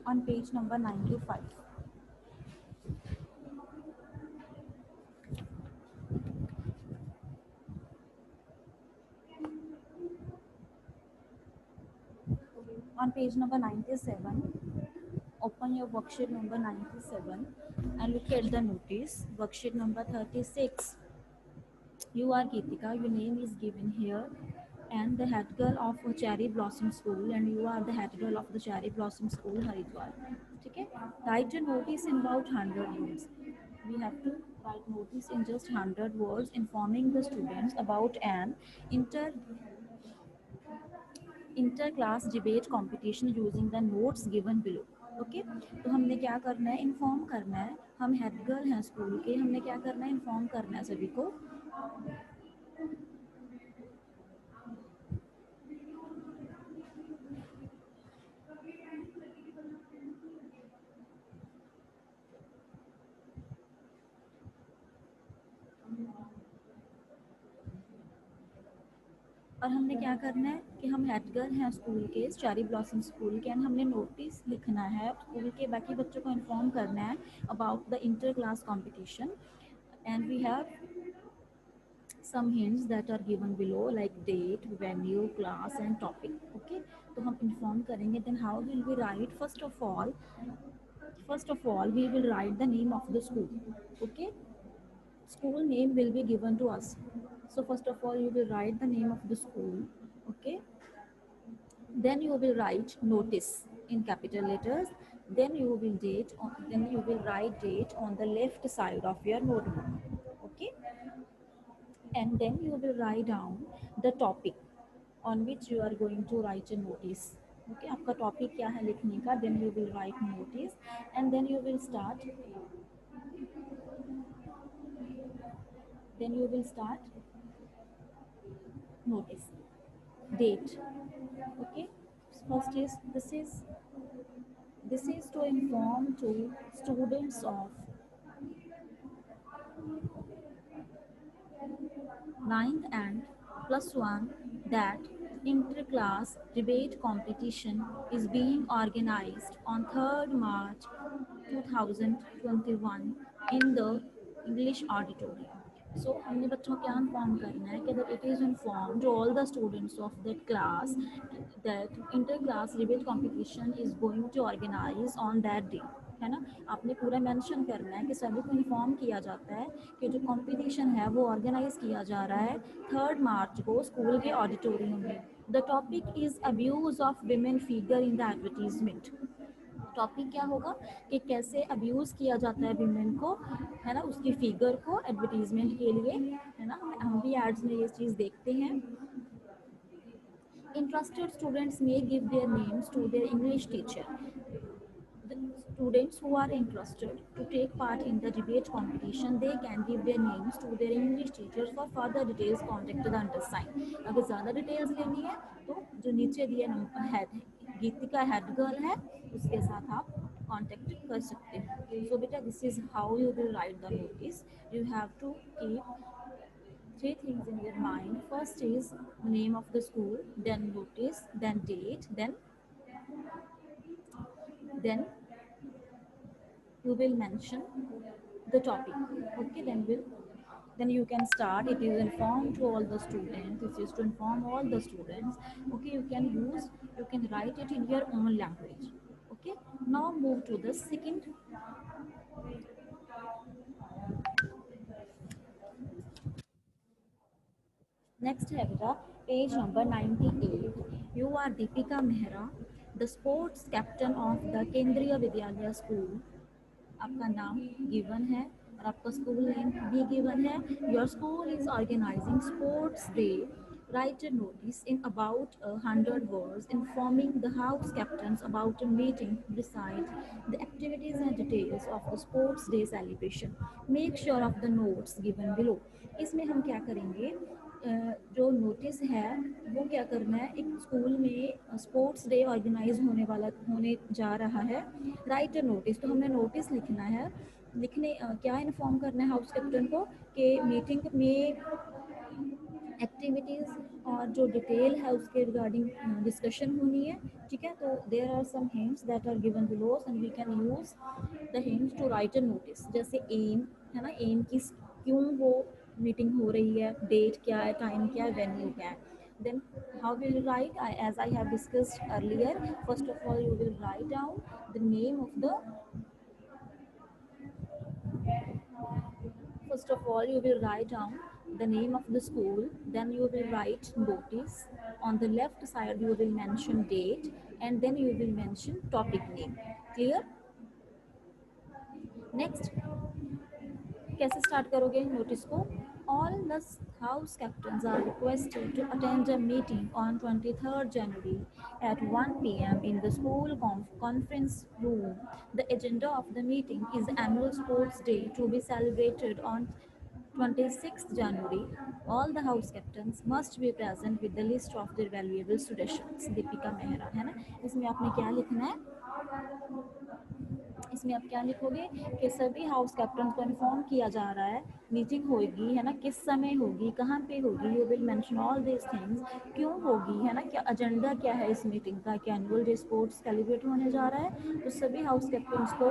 on page number 95. On page number 97, open your worksheet number 97 and look at the notice. Worksheet number 36. You are Geetika, your name is given here, and the head girl of Cherry Blossom School, and you are the head girl of the Cherry Blossom School, Haridwar. Okay? Write a notice in about 100 words. We have to write notice in just 100 words informing the students about an inter inter class debate competition using the notes given below. Okay, तो हमने क्या करना है, inform करना है। हम head girl हैं school के, हमने क्या करना है, इन्फॉर्म करना है सभी को। और हमने क्या करना है कि हम हेड गर्ल हैं स्कूल के, चेरी ब्लॉसम स्कूल के, एंड हमने नोटिस लिखना है स्कूल के बाकी बच्चों को इन्फॉर्म करना है about the inter class competition. And we have some hints that are given below like date, venue, class and topic. Okay, तो हम inform करेंगे। then how will we write? First of all we will write the name of the school. Okay, school name will be given to us, so first of all you will write the name of the school. Okay, then you will write notice in capital letters, then you will write date on the left side of your notebook. Okay, and then you will write down the topic on which you are going to write a notice. Okay, आपका topic क्या है लिखने का, then you will write notice and then you will start notice date. Okay, first is this is to inform to students of ninth and plus one that inter-class debate competition is being organized on 3rd March 2021 in the English auditorium. So हमने बच्चों को क्या inform करना है कि that it is informed to all the students of that class that inter-class debate competition is going to organize on that day, है ना। आपने पूरा मेंशन करना है कि सभी को इन्फॉर्म किया जाता है कि जो कंपटीशन है वो ऑर्गेनाइज किया जा रहा है 3rd मार्च को स्कूल के ऑडिटोरियम में। The topic is abuse of women figure in the advertisement. Topic क्या होगा कि कैसे अब्यूज़ किया जाता है विमेन को, है ना, उसकी फिगर को एडवर्टीजमेंट के लिए, है ना। हम भी एड्स में ये चीज़ देखते हैं। Interested students may give their names to their English teacher. The students who are interested to take part in the debate competition, they can give their names to their English teachers. For further details, contact the undersigned. अगर ज़्यादा details लेनी है तो जो नीचे दिए number है, गीतिका head girl है, उसके साथ आप कांटेक्ट कर सकते हैं। सो बेटा, this is how you will write the notice. You have to keep three things in your mind. First is name of the school, then notice, then date, then you will mention the topic. Okay, then you can start. It is informed to all the students. This is to inform all the students. Okay, you can write it in your own language. Okay, now move to the second. Next है बेटा page number 98। You are Deepika Mehra, the sports captain of the Kendriya Vidyalaya school. आपका नाम given है और आपका school name भी given है। Your school is organizing sports day. Write a notice in about 100 words informing the house captains about a meeting beside the activities and details of the sports day celebration. Make sure of the notes given below. इसमें हम क्या करेंगे, जो notice है वो क्या करना है, एक स्कूल में स्पोर्ट्स डे ऑर्गेनाइज होने जा रहा है। राइट अ नोटिस, तो हमने नोटिस लिखना है। क्या इन्फॉर्म करना है हाउस कैप्टन को कि मीटिंग में एक्टिविटीज़ और जो डिटेल है उसके रिगार्डिंग डिस्कशन होनी है, ठीक है। तो there are some hints that are given below and we can use the hints to write a notice. जैसे एम है ना, एम किस, क्यों वो मीटिंग हो रही है, डेट क्या है, टाइम क्या है, वेन्यू क्या है। then how will you write, as I have discussed earlier, first of all you will write down the name of the, first of all, you will write down the name of the school, then you will write notice. On the left side, you will mention date, and then you will mention topic name. Clear? Next, कैसे start करोगे notice को? All the house captains are requested to attend a meeting on 23rd January at 1 p.m. in the school conference room. The agenda of the meeting is annual sports day to be celebrated on 26th January. All the house captains must be present with the list of their valuable students. Deepika Mehra है ना, इसमें आपने क्या लिखना है? इसमें आप क्या लिखोगे कि सभी हाउस कैप्टन को इन्फॉर्म किया जा रहा है, मीटिंग होगी है ना, किस समय होगी, कहाँ पे होगी, you will mention all this things, क्यों होगी है ना, क्या एजेंडा क्या है इस मीटिंग का, क्या एनुअल डे स्पोर्ट्स सेलिब्रेट होने जा रहा है। तो सभी हाउस कैप्टन्स को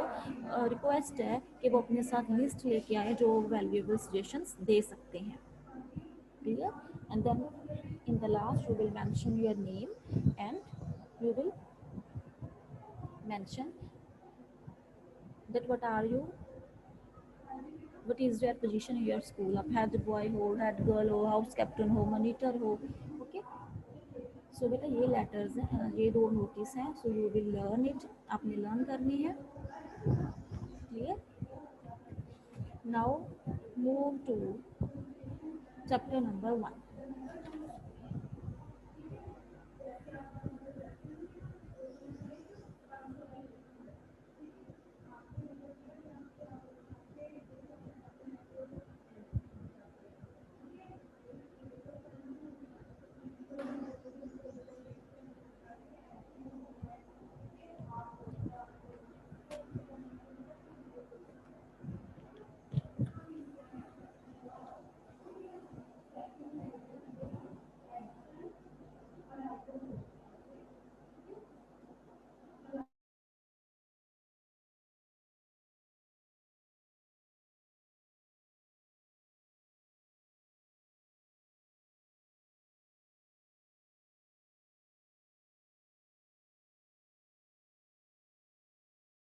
रिक्वेस्ट है कि वो अपने साथ लिस्ट लेके आए जो वैल्यूएबल सजेशंस दे सकते हैं। Clear? And then in the last you will mention your name and you will mention that what are you, what is your position in your school, आप head boy हो, head girl हो, house captain हो, monitor हो। Okay, so बेटा ये letters हैं, ये दो नोटिस हैं, so you will learn it, आपने लर्न करनी है। Clear? Now move to chapter number 1।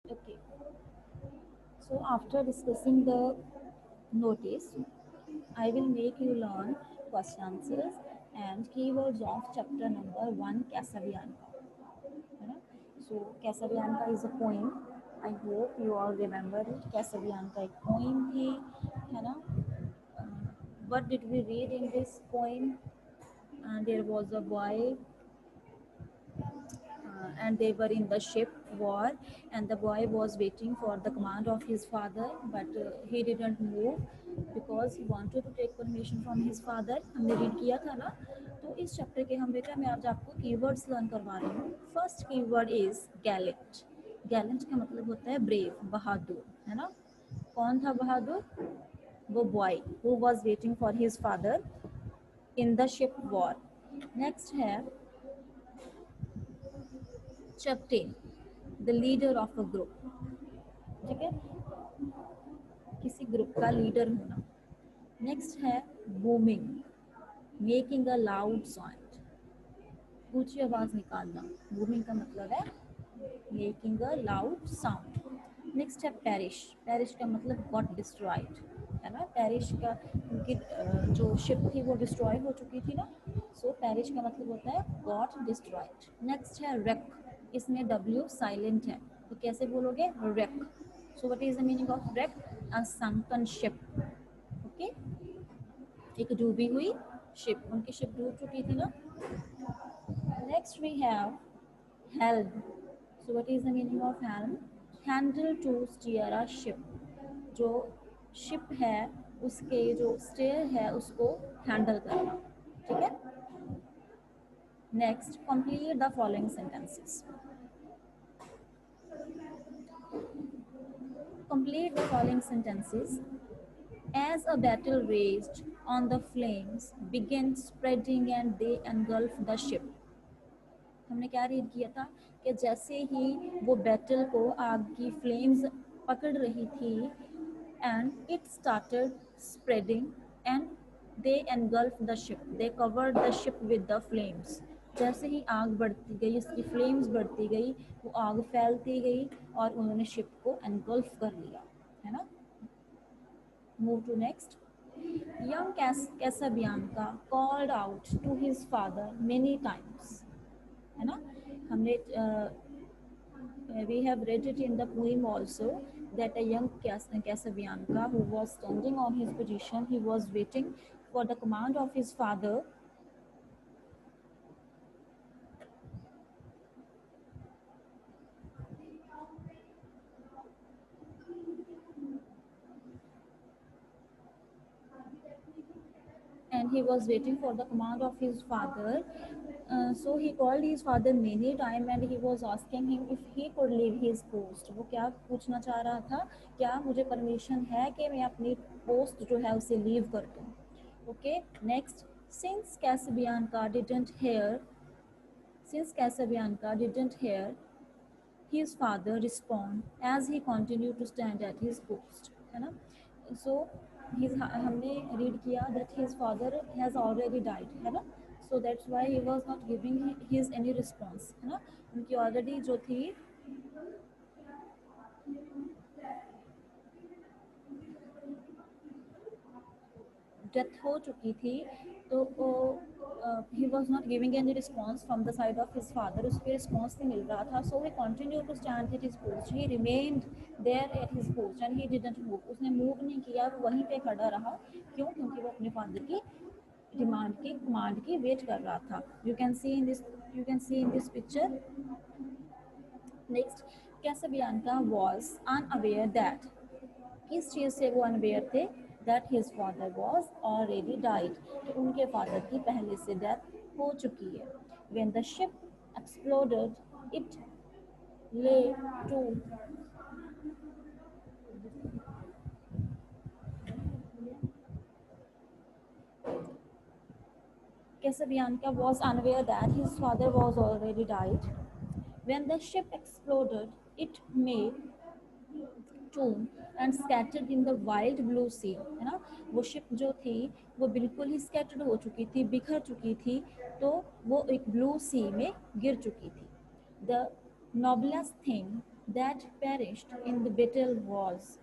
Okay, so after discussing the notice, I will make you learn question answers and keywords of chapter number 1 Casabianca, है ना। So Casabianca is a poem, I hope you all remember it. Casabianca एक poem थी, है ना। What did we read in this poem? There was a boy and they were in the ship war, and the boy was waiting for the command of his father, but he didn't move because he wanted to take permission from his father। हमने read किया था ना। तो इस chapter के हम बेटा मैं आज आपको कीवर्ड्स लर्न करवा रही हूँ। First keyword is Gallant. Gallant का मतलब होता है ब्रेव, बहादुर, है ना। कौन था बहादुर? वो boy who was waiting for his father in the ship war. Next है captain, the leader of a group, ठीक है, किसी ग्रुप का लीडर होना। नेक्स्ट है booming, making a loud sound, ऊंची आवाज निकालना। बूमिंग का मतलब है making a loud sound. Next है पेरिश, पेरिश का मतलब गॉट डिस्ट्रॉयड, है ना। पेरिश का उनकी जो शिप थी वो डिस्ट्रॉय हो चुकी थी ना, सो पेरिश का मतलब होता है गॉट डिस्ट्रॉयड। नेक्स्ट है रेक, इसमें डब्ल्यू साइलेंट है तो कैसे बोलोगे? Wreck. So what is the meaning of wreck? A sunken ship. Okay, एक डूबी हुई शिप, उनकी शिप डूब चुकी थी ना। Next we have helm. So what is the meaning of helm? Handle to steer a ship. जो शिप है उसके जो स्टेयर है उसको हैंडल करना, ठीक है। Next, complete the following sentences. Complete the following sentences. As a battle raged on the flames began spreading and they engulfed the ship. हमने क्या रीड किया था कि जैसे ही वो बैटल को आग की फ्लेम्स पकड़ रही थी and it started spreading and they engulfed the ship, they covered the ship with the flames. जैसे ही आग बढ़ती गई, उसकी फ्लेम्स बढ़ती गई, वो आग फैलती गई और उन्होंने शिप को एनगल्फ कर लिया, है ना. Move to next. Young Casabianca called out to his father many times, है ना. हमने we have read it in the poem also that a young Casabianca who was standing on his position, he was waiting for the command of his father. And he was waiting for the command of his father. So he called his father many times and he was asking him if he could leave his post. वो क्या पूछना चाह रहा था, क्या मुझे permission है कि मैं अपनी पोस्ट जो है उसे लीव कर दूँ. Okay, next. Since Casabianca didn't hear his father respond as he continued to stand at his post, है ना. So हमने read किया that his father has already died, है ना. So that's why he was not giving his any response, है ना. उनकी already जो थी डेथ हो चुकी थी, तो he was not giving any response from the side of his father, उसके response नहीं मिल रहा था. So he continued to stand at his post, he remained there at his post and he didn't move. उसने move नहीं किया, वो वहीं पे खड़ा रहा. क्यों? क्योंकि वो अपने father की डिमांड की कमांड की वेट कर रहा था. You can see in this picture. Next, Casabianca was unaware that, किस चीज़ से वो अनवेयर थे, that his father was already died, कि उनके फादर की पहले से डेथ हो चुकी है. When the ship exploded, it lay to Casabianca was unaware that his father was already died. When the ship exploded, it made tomb and scattered in the wild blue sea, है ना. वो ship जो थी वो बिल्कुल ही scattered हो चुकी थी, बिखर चुकी थी, तो वो एक ब्लू सी में गिर चुकी थी. The noblest thing that perished in the battle was,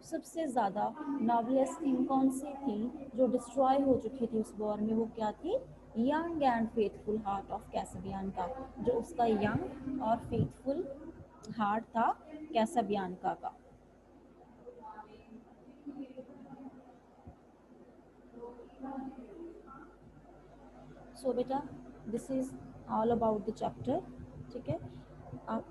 सबसे ज़्यादा noblest thing कौन सी थी जो डिस्ट्रॉय हो चुकी थी उस वॉर में, वो क्या थी? Young and faithful heart of Casabianca, जो उसका यंग और फेथफुल हार्ट था कैसाबियानका का. सो बेटा this is all about the chapter. ठीक है, आप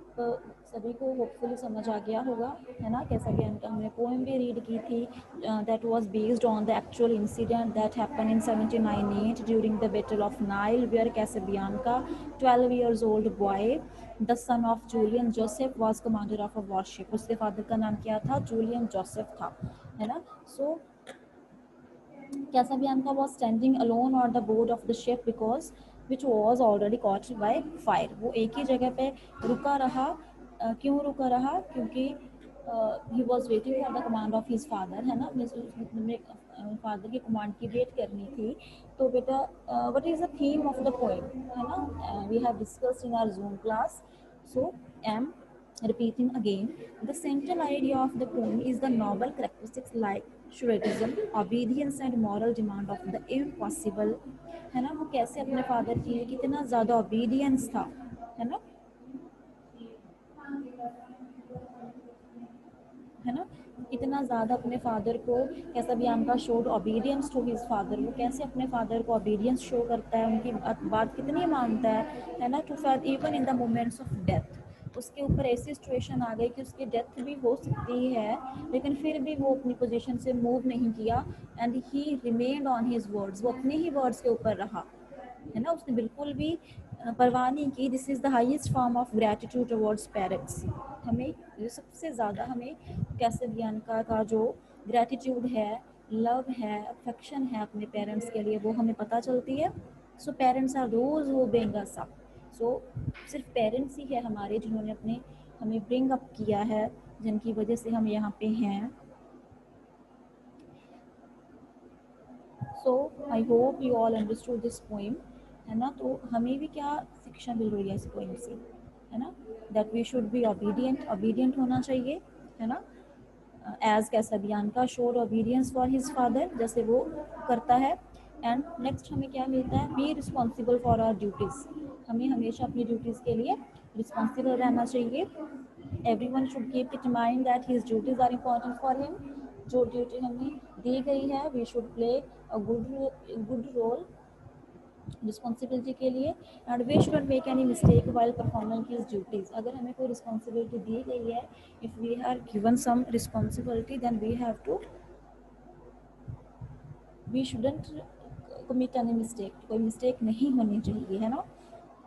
सभी को होपफुली समझ आ गया होगा, है ना. कैसाबियानका हमने पोएम भी रीड की थी, that was based on the actual incident that happen in 1798 during the battle of Nile, where Casabianca 12 years old boy, the son of Julian Joseph, was commander of a warship. उसके father का नाम क्या था? Julian Joseph था, है ना. सो Casabianca was standing alone on the board of the ship because which was already caught by fire. वो एक ही जगह पे रुका रहा. क्यों रुका रहा? क्योंकि he was waiting for the command of his father, है ना. अपने फादर की कमांड की वेट करनी थी. तो बेटा what is the theme of the poem, है ना. We have discussed in our Zoom class. So am repeating again, the central idea of the poem is the noble characteristics like शुरेटिज्म, obedience and moral demand of the impossible, है ना. वो कैसे अपने father की कितना ज़्यादा obedience था, है ना, है ना. इतना ज़्यादा अपने फादर को Casabianca showed obedience to his father. वो कैसे अपने फादर को ओबीडियंस शो करता है, उनकी बात कितनी मानता है ना. To fate even in the moments of death, उसके ऊपर ऐसी सिचुएशन आ गई कि उसकी डेथ भी हो सकती है, लेकिन फिर भी वो अपनी पोजीशन से मूव नहीं किया. And he remained on his words, वो अपने ही वर्ड्स के ऊपर रहा, है ना. उसने बिल्कुल भी परवाह नहीं की. This is the highest form of gratitude towards parents. हमें जो सबसे ज़्यादा हमें कैसाबियानका का जो ग्रैटिट्यूड है लव है, अफेक्शन है अपने पेरेंट्स के लिए, वो हमें पता चलती है। So parents are those who bring us up. So सिर्फ पेरेंट्स ही है हमारे जिन्होंने अपने हमें ब्रिंग अप किया है, जिनकी वजह से हम यहाँ पे हैं। So I hope you all understood this poem, है ना। तो हमें भी क्या शिक्षा मिल रही है इस पोइम से, है ना, that we should be obedient होना चाहिए, है ना। एज कैसाबियान का शोर ओबीडियंस फॉर हिज फादर, जैसे वो करता है। एंड नेक्स्ट हमें क्या मिलता है, be responsible for our duties, हमें हमेशा अपनी ड्यूटीज़ के लिए रिस्पॉन्सिबल रहना चाहिए। Everyone should keep it in mind that his duties are important for him. जो ड्यूटी हमें दी गई है, we should play a good role responsibility के लिए। And we should make any mistake while performing his duties. अगर हमें कोई रिस्पॉन्सिबिलिटी दी गई है, if we are given some responsibility, then we have to, we shouldn't commit any mistake, कोई mistake नहीं होनी चाहिए, है ना।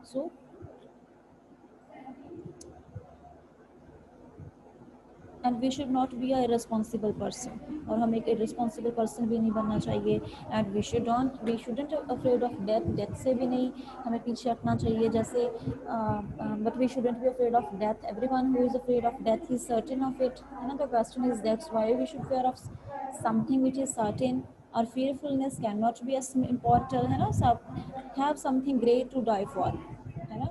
So and we should not be a irresponsible person, और हमें एक इररिस्पॉन्सिबल पर्सन भी नहीं बनना चाहिए। And we shouldn't afraid of death से भी नहीं हमें पीछे हटना चाहिए। जैसे but we shouldn't be afraid of death, everyone who is afraid of death is certain of it, है ना। The question is that's why we should fear of something which is certain. और fearfulness cannot be as immortal, है ना, सब have something great to die for, है ना।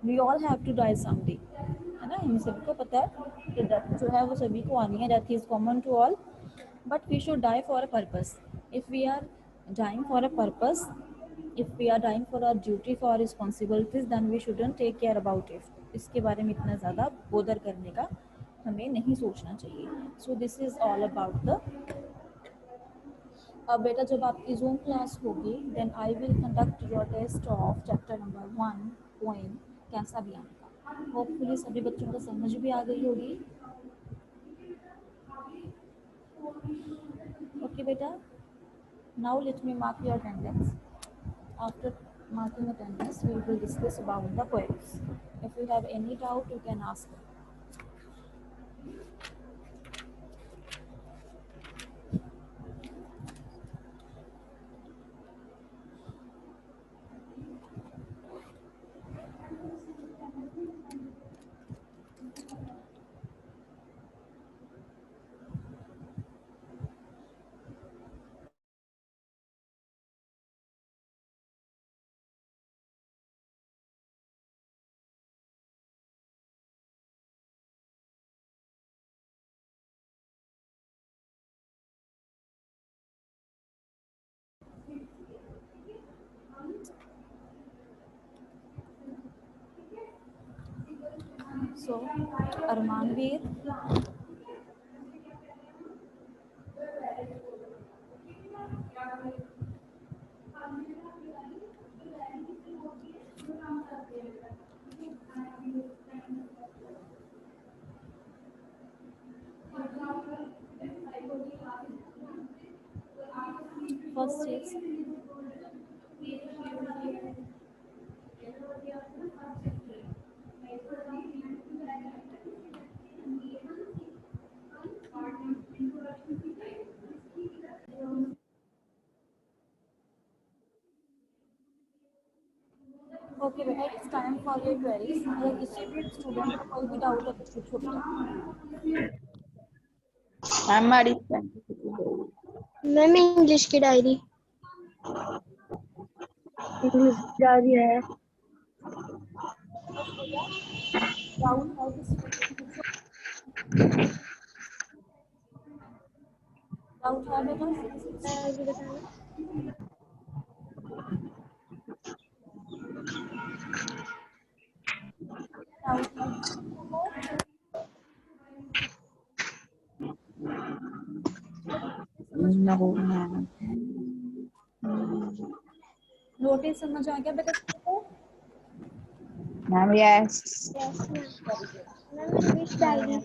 We all have to die someday, है ना, हम सबको पता है कि डेथ जो है वो सभी को आनी है, death is common to all, but we should die for a purpose. If we are dying for a purpose, if we are dying for our duty, for responsibilities, then we shouldn't take care about it. इसके बारे में इतना ज़्यादा bother करने का हमें नहीं सोचना चाहिए। So this is all about the. अब बेटा जब आपकी जूम क्लास होगी, then I will conduct your test of chapter number 1 poem कैसा भी आपका। होपफुली सभी बच्चों को समझ भी आ गई होगी। ओके बेटा, now let me mark your attendance. After marking attendance, we will discuss about the poems. If you have any doubt, you can ask. So, Armanveer, first is okay बेटा, it's time for your queries. अगर किसी भी student को कोई भी doubt है तो पूछो बेटा। हमारी मैम इंग्लिश की डायरी जा रही है। डाउट है किसी को तो पूछो। डाउट है बेटा, डाउट है किसी को? नोटिस समझ आ गया बेटा सबको? Ma'am yes. Yes ma'am English diary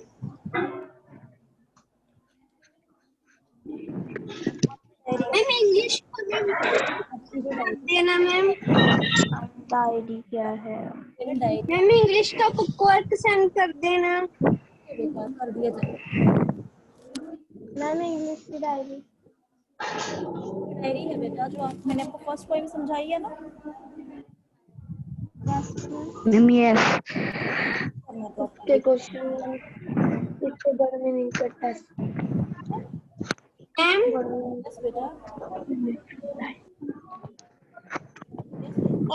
ma'am English कर देना मैम। डायरी क्या है डायरी मैम? इंग्लिश का बुक वर्क सेंड कर देना। बेटा कर दिया जाएगा। मैम इंग्लिश की डायरी। डायरी है बेटा जो मैंने आपको फर्स्ट पोइम समझाई है ना, मैम यस। करना तो आपको के क्वेश्चन इसके बारे में नहीं करता मैम। यस बेटा,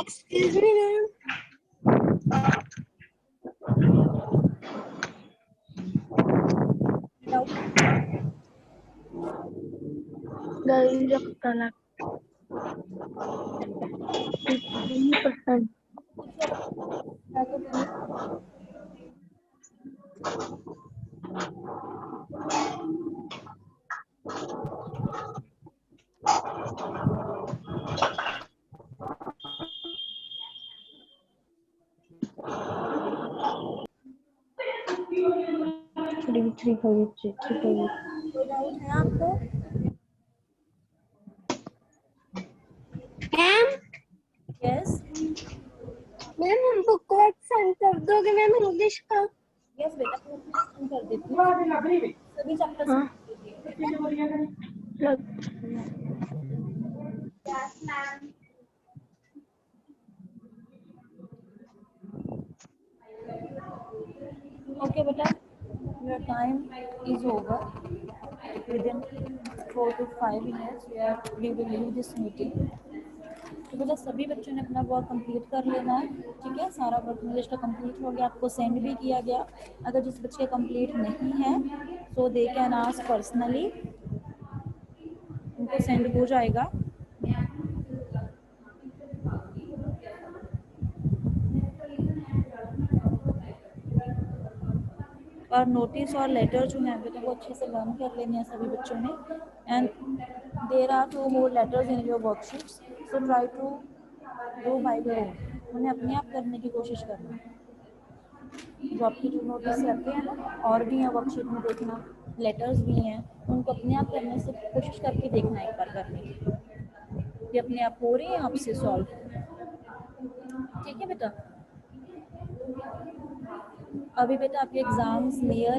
excuse me ma'am. Doubt diary रखता ना 50%। पूछो मैं तो नहीं। थ्री फाइव कोई डाउट है आपको? मैम। यस मैम हमको कोड सेंड कर दोगे मैम इंग्लिश का? यस बेटा, मैं सेंड कर देती हूँ सभी चैप्टर्स हाँ। के लिए, ठीक है? Okay, beta, your time is over. Within 4 to 5 minutes, we will leave this meeting. तो बेटा सभी बच्चों ने अपना वर्क कंप्लीट कर लेना है, ठीक है? सारा वर्क लिस्ट कंप्लीट हो गया, आपको सेंड भी किया गया। अगर जिस बच्चे कंप्लीट नहीं है तो दे कैन आस्क पर्सनली, उनको सेंड हो जाएगा। और नोटिस और लेटर जो है बेटा वो अच्छे से लर्न कर लेने हैं सभी बच्चों ने। And there are 2 more letters in your worksheets, so try to do by your own, उन्हें अपने आप करने की कोशिश करना। जो आपके जो नोटिस रहते हैं ना और भी हैं वर्कशीट में देखना, लेटर्स भी हैं, उनको अपने आप करने से कोशिश करके देखना एक बार करने की कि अपने आप हो रही है आपसे सॉल्व, ठीक है बेटा? अभी बेटा आपके एग्जाम्स नियर